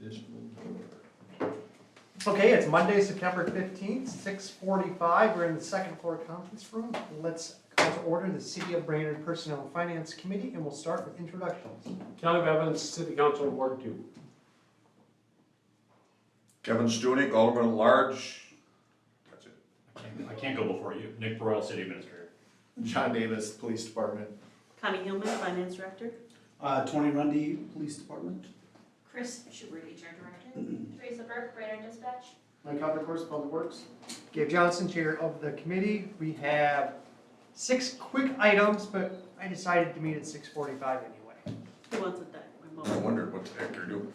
additional door. Okay, it's Monday, September 15th, 6:45. We're in the second floor conference room. Let's call to order the City of Brainerd Personnel and Finance Committee, and we'll start with introductions. County of Evans, City Council, Ward 2. Kevin Stunek, Alderman at Large. That's it. I can't go before you. Nick Broyle, City Administrator. John Davis, Police Department. Connie Hillman, Finance Director. Tony Rundy, Police Department. Chris Schubert, HR Director. Teresa Burke, Brainerd Dispatch. Mike Hoppencourse, Public Works. Gabe Johnson, Chair of the committee. We have 6 quick items, but I decided to meet at 6:45 anyway. Who wants it done? I wondered what the heck they're doing.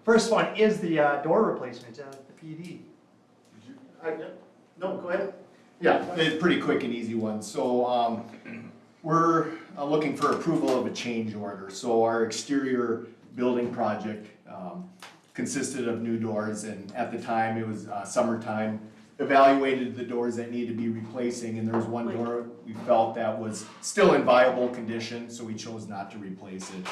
First one is the door replacement at the PD. No, go ahead. Yeah, it's pretty quick and easy one. So we're looking for approval of a change order. So our exterior building project consisted of new doors, and at the time, it was summertime. Evaluated the doors that need to be replacing, and there was one door we felt that was still in viable condition, so we chose not to replace it.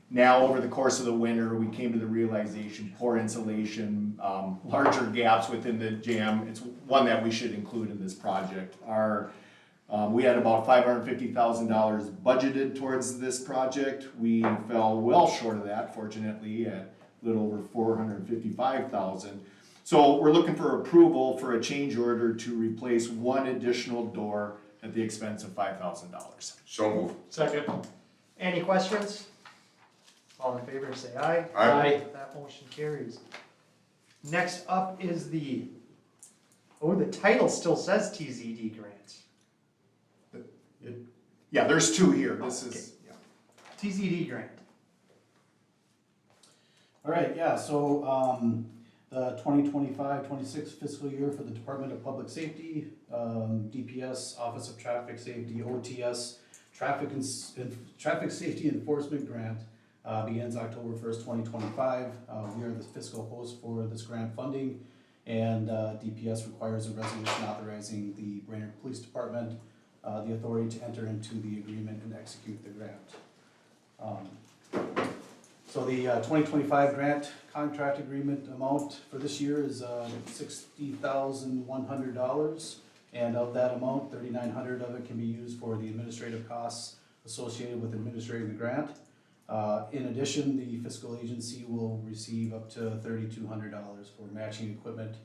Now, over the course of the winter, we came to the realization, poor insulation, larger gaps within the jamb, it's one that we should include in this project. We had about $550,000 budgeted towards this project. We fell well short of that, fortunately, at a little over $455,000. So we're looking for approval for a change order to replace one additional door at the expense of $5,000. So move. Second. Any questions? All in favor, say aye. Aye. That motion carries. Next up is the title still says TZD grant. Yeah, there's two here, this is, yeah. TZD grant. All right, yeah, so the 2025-26 fiscal year for the Department of Public Safety, DPS, Office of Traffic Safety, OTS, Traffic Safety Enforcement Grant begins October 1st, 2025. We are the fiscal host for this grant funding, and DPS requires a resolution authorizing the Brainerd Police Department the authority to enter into the agreement and execute the grant. So the 2025 grant contract agreement amount for this year is $60,100, and of that amount, $3,900 of it can be used for the administrative costs associated with administrating the grant. In addition, the fiscal agency will receive up to $3,200 for matching equipment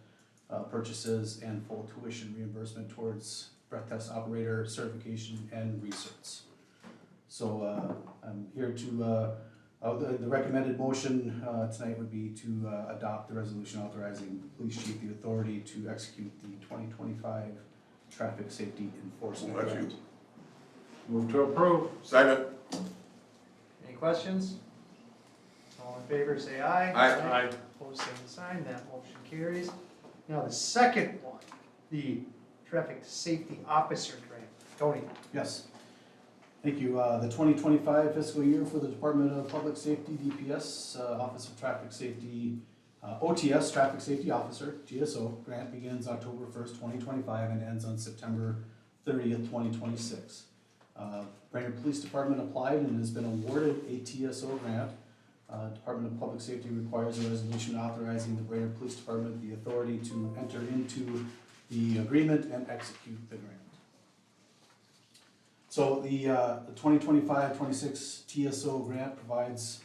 purchases and full tuition reimbursement towards breath test operator certification and research. So I'm here to, the recommended motion tonight would be to adopt the resolution authorizing the police chief the authority to execute the 2025 traffic safety enforcement Well, that's grant. Move to approve. Second. Any questions? All in favor, say aye. Aye. Opposed, same sign. That motion carries. Now the second one, the Traffic Safety Officer grant. Tony. Yes. Thank you. The 2025 fiscal year for the Department of Public Safety, DPS, Office of Traffic Safety, OTS, Traffic Safety Officer, GSO, grant begins October 1st, 2025 and ends on September 30th, 2026. Brainerd Police Department applied and has been awarded a TSO grant. Department of Public Safety requires a resolution authorizing the Brainerd Police Department the authority to enter into the agreement and execute the grant. So the 2025-26 TSO grant provides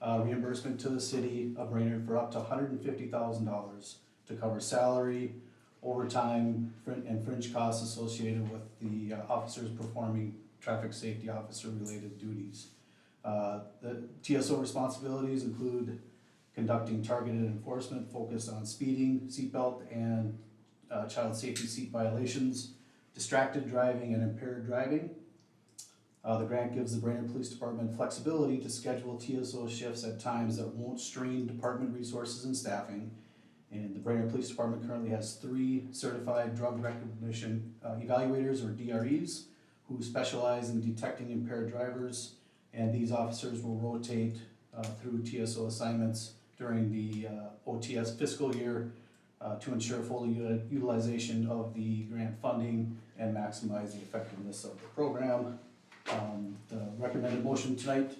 reimbursement to the city of Brainerd for up to $150,000 to cover salary, overtime, and fringe costs associated with the officers performing traffic safety officer related duties. The TSO responsibilities include conducting targeted enforcement focused on speeding, seatbelt, and child safety seat violations, distracted driving, and impaired driving. The grant gives the Brainerd Police Department flexibility to schedule TSO shifts at times that won't strain department resources and staffing. And the Brainerd Police Department currently has 3 certified drug recognition evaluators, or DREs, who specialize in detecting impaired drivers, and these officers will rotate through TSO assignments during the OTS fiscal year to ensure full utilization of the grant funding and maximize the effectiveness of the program. The recommended motion tonight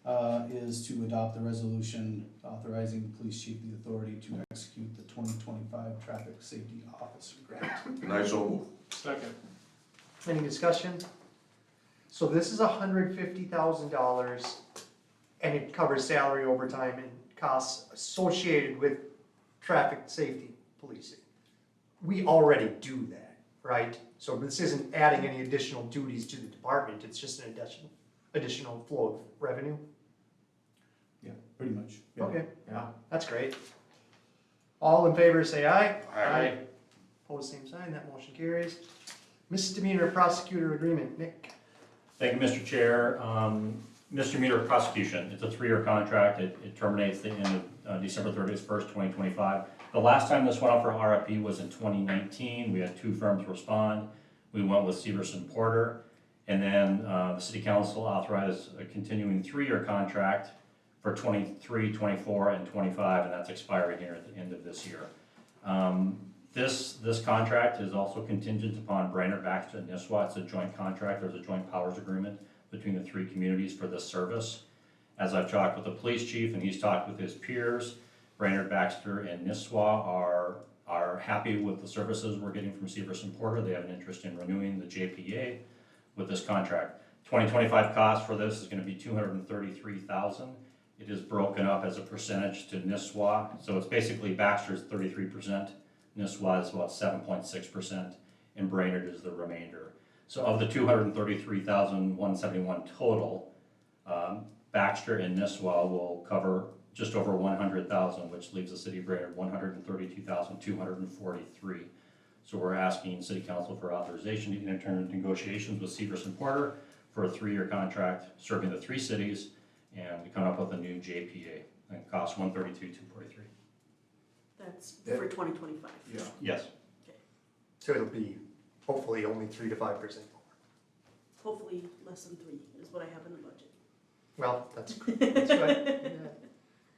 is to adopt the resolution authorizing the police chief the authority to execute the 2025 Traffic Safety Officer Grant. And I so move. Second. Any discussion? So this is $150,000 and it covers salary, overtime, and costs associated with traffic safety policing. We already do that, right? So this isn't adding any additional duties to the department, it's just an additional flow of revenue. Yeah, pretty much. Yeah. Okay, Yeah. that's great. All in favor say aye. Aye. Opposed, same sign, that motion carries. Misdemeanor prosecutor agreement, Nick. Thank you, Mr. Chair. Misdemeanor prosecution, it's a 3-year contract. It terminates the end of December 31st, 2025. The last time this went out for RFP was in 2019. We had 2 firms respond. We went with Severson Porter. And then the city council authorized a continuing 3-year contract for 23, 24, and 25, and that's expiring here at the end of this year. This contract is also contingent upon Brainerd, Baxter, and Nisswa. It's a joint contract. There's a joint powers agreement between the 3 communities for this service. As I've talked with the police chief and he's talked with his peers, Brainerd, Baxter, and Nisswa are happy with the services we're getting from Severson Porter. They have an interest in renewing the JPA with this contract. 2025 cost for this is going to be $233,000. It is broken up as a percentage to Nisswa, so it's basically Baxter's 33%, Nisswa is about 7.6%, and Brainerd is the remainder. So of the $233,171 total, Baxter and Nisswa will cover just over $100,000, which leaves the city of Brainerd $132,243. So we're asking City Council for authorization to enter into negotiations with Severson Porter for a 3-year contract serving the 3 cities, and we come up with a new JPA. And it costs $132,243. That's for 2025. Yeah. Yes. So it'll be hopefully only 3 to 5% more. Hopefully less than 3 is what I have in the budget. Well, that's good. That's good.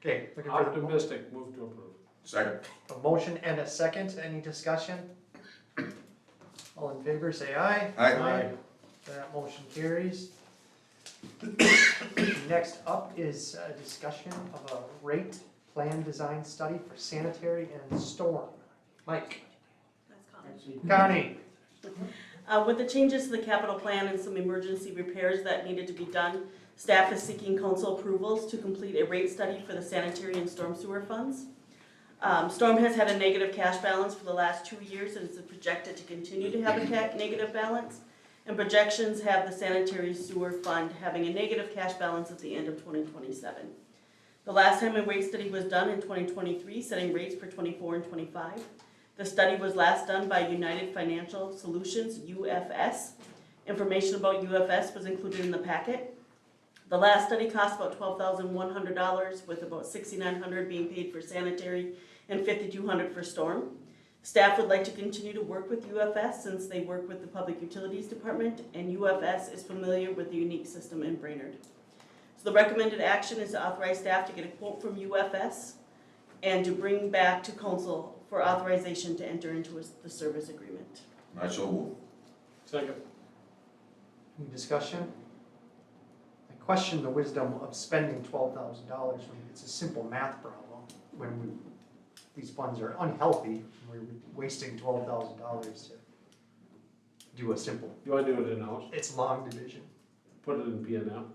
Okay, looking for the Optimistic, move to approve. Second. a motion and a second. Any discussion? All in favor, say aye. Aye. That motion carries. Next up is a discussion of a rate plan design study for sanitary and storm. Mike, That's common. Connie, With the changes to the capital plan and some emergency repairs that needed to be done, staff is seeking council approvals to complete a rate study for the sanitary and storm sewer funds. Storm has had a negative cash balance for the last 2 years and is projected to continue to have a negative balance. And projections have the sanitary sewer fund having a negative cash balance at the end of 2027. The last time a rate study was done in 2023, setting rates for 24 and 25. The study was last done by United Financial Solutions, UFS. Information about UFS was included in the packet. The last study cost about $12,100, with about $6,900 being paid for sanitary and $5,200 for storm. Staff would like to continue to work with UFS since they work with the Public Utilities Department, and UFS is familiar with the unique system in Brainerd. So the recommended action is to authorize staff to get a quote from UFS and to bring back to council for authorization to enter into the service agreement. I so move. Second. any discussion? I question the wisdom of spending $12,000 when it's a simple math problem. When these funds are unhealthy, and we're wasting $12,000 to do a simple, You want to do it in-house? it's long division. Put it in P&L?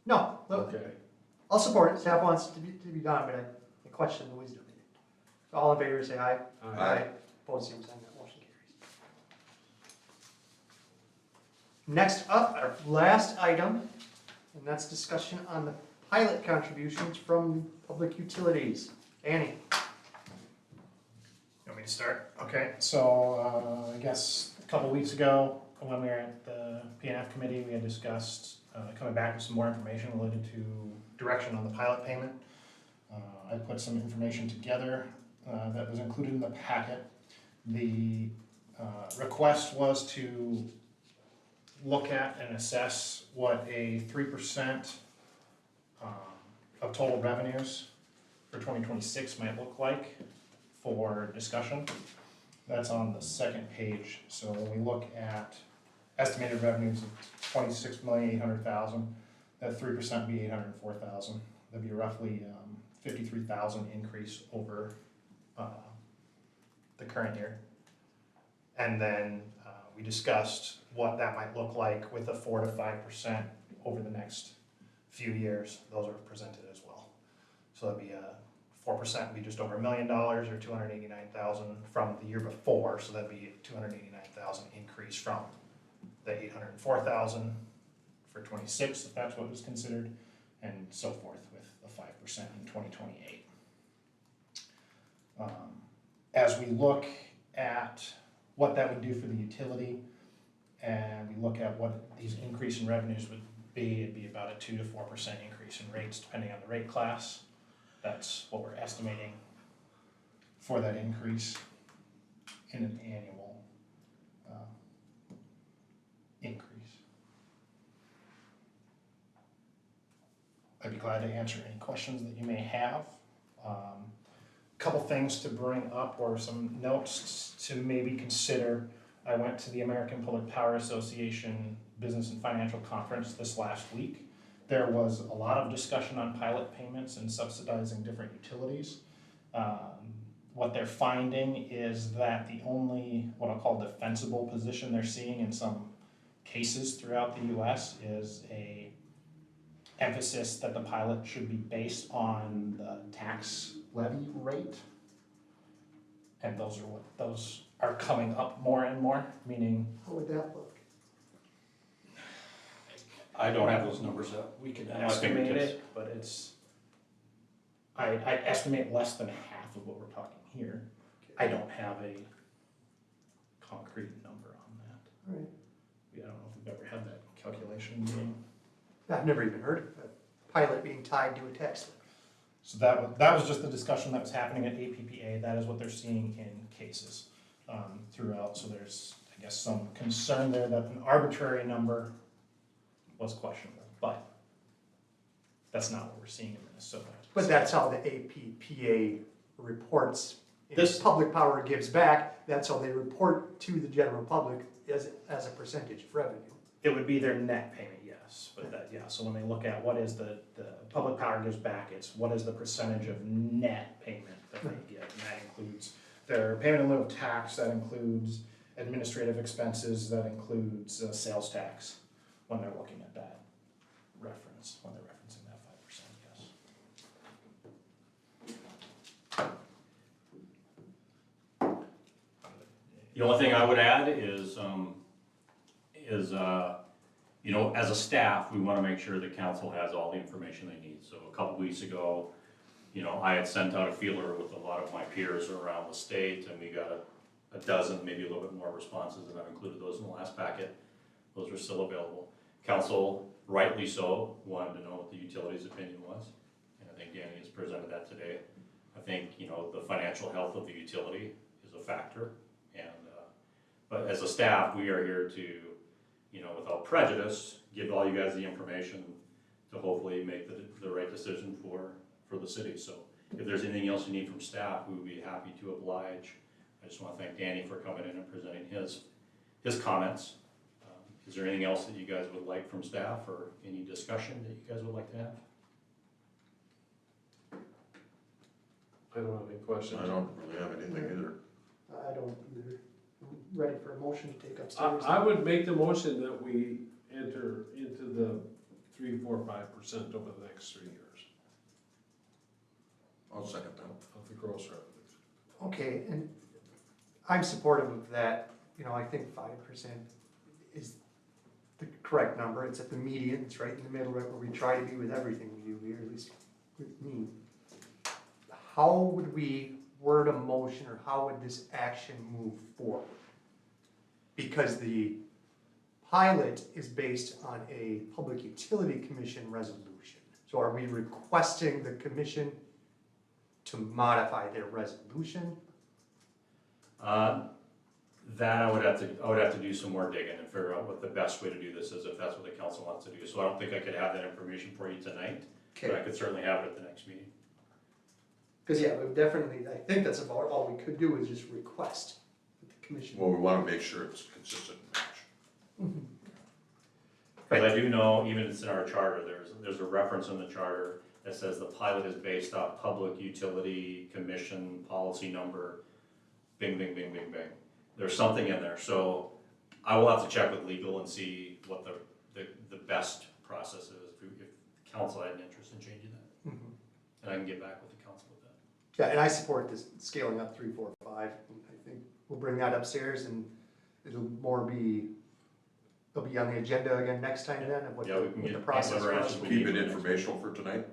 No, look, Okay. I'll support it, staff wants it to be done, but I question the wisdom in it. So all in favor, say aye. Aye. Opposed, same sign, that motion carries. Next up, our last item, and that's discussion on the pilot contributions from public utilities. Annie? You want me to start? Okay, so I guess a couple weeks ago, when we were at the PNF committee, we had discussed coming back with some more information related to direction on the pilot payment. I put some information together that was included in the packet. The request was to look at and assess what a 3% of total revenues for 2026 might look like for discussion. That's on the second page. So when we look at estimated revenues of $26,800,000, That 3% would be 804,000. That'd be roughly 53,000 increase over the current year. And then we discussed what that might look like with a 4 to 5% over the next few years. Those are presented as well. So that'd be 4% would be just over $1 million or 289,000 from the year before. So that'd be 289,000 increase from the 804,000 for 26, if that's what was considered, and so forth with the 5% in 2028. As we look at what that would do for the utility, and we look at what these increase in revenues would be, it'd be about a 2 to 4% increase in rates depending on the rate class. That's what we're estimating for that increase in an annual increase. I'd be glad to answer any questions that you may have. Couple things to bring up or some notes to maybe consider. I went to the American Public Power Association Business and Financial Conference this last week. There was a lot of discussion on pilot payments and subsidizing different utilities. What they're finding is that the only, what I'll call defensible position they're seeing in some cases throughout the US is a emphasis that the pilot should be based on the tax levy rate. And those are coming up more and more, meaning How would that look? I don't have those numbers up. we can At my estimate fingertips. it, but I estimate less than half of what we're talking here. I don't have a concrete number on that. All right. I don't know if we've ever had that calculation being. I've never even heard of a pilot being tied to a tax levy. So that was just the discussion that was happening at APPA. That is what they're seeing in cases throughout. So there's, I guess, some concern there that an arbitrary number was questionable, but that's not what we're seeing in Minnesota. But that's how the APPA reports. If This- public power gives back, that's how they report to the general public as a percentage of revenue. It would be their net payment, yes, but that, yeah, so when they look at what is the public power gives back, it's what is the percentage of net payment that they get, and that includes their payment in lieu of tax, that includes administrative expenses, that includes sales tax, when they're looking at that reference, when they're referencing that 5%, yes. The only thing I would add is, you know, as a staff, we wanna make sure the council has all the information they need. So a couple weeks ago, you know, I had sent out a feeler with a lot of my peers around the state, and we got a dozen, maybe a little bit more responses, and I've included those in the last packet. Those are still available. Council, rightly so, wanted to know what the utilities' opinion was, and I think Danny has presented that today. I think, you know, the financial health of the utility is a factor, and, but as a staff, we are here to, you know, without prejudice, give all you guys the information to hopefully make the right decision for the city. So if there's anything else you need from staff, we would be happy to oblige. I just want to thank Danny for coming in and presenting his comments. Is there anything else that you guys would like from staff, or any discussion that you guys would like to have? I don't have any questions. I don't really have anything either. I don't either. I'm ready for a motion to take upstairs. I would make the motion that we enter into the 3, 4, 5% over the next 3 years I'll second that. of the gross revenues. Okay, and I'm supportive of that. You know, I think 5% is the correct number. It's at the median, it's right in the middle, right where we try to be with everything we do here, at least with me. How would we word a motion, or how would this action move forward? Because the pilot is based on a Public Utility Commission resolution. So are we requesting the commission to modify their resolution? That I would have to do some more digging and figure out what the best way to do this is, if that's what the council wants to do. So I don't think I could have that information for you tonight, but I could certainly have it at the next meeting. Because yeah, we definitely, I think that's about all we could do is just request that the commission. Well, we wanna make sure it's consistent match. Cause I do know, even it's in our charter, there's a reference in the charter that says the pilot is based off public utility commission policy number, bing, bing, bing, bing, bing. There's something in there, so I will have to check with legal and see what the best process is, if council had an interest in changing that. Mhm. And I can get back with the council with that. Yeah, and I support this scaling up 3, 4, 5. I think we'll bring that upstairs and it'll it'll be on the agenda again next time then of what Yeah, we can what the get process whatever was. answers we Keep need it for next informational for tonight?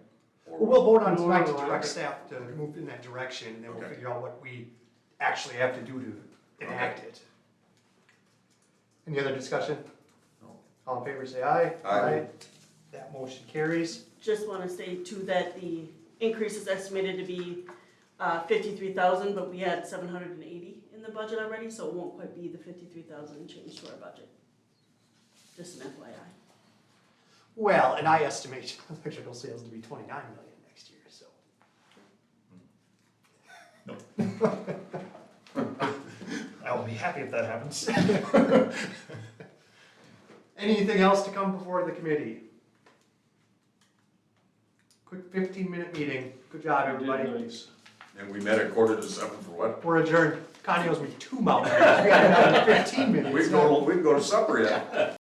Or Well, we'll vote on No, tonight to no, direct I- staff to move in that direction, and then we'll Okay. figure out what we actually have to do to enact it. Any other discussion? No. All in favor, say aye. Aye. That motion carries. Just wanna say too that the increase is estimated to be 53,000, but we had 780 in the budget already, so it won't quite be the 53,000 change to our budget. Just an FYI. Well, and I estimate electrical sales to be 29 million next year, so. I will be happy if that happens. Anything else to come before the committee? Quick 15-minute meeting. Good job, everybody. Nice. And we met at 6:45 for what? We're adjourned. Connie owes me 2 mountain. We got another 15 minutes. We can go to supper yet.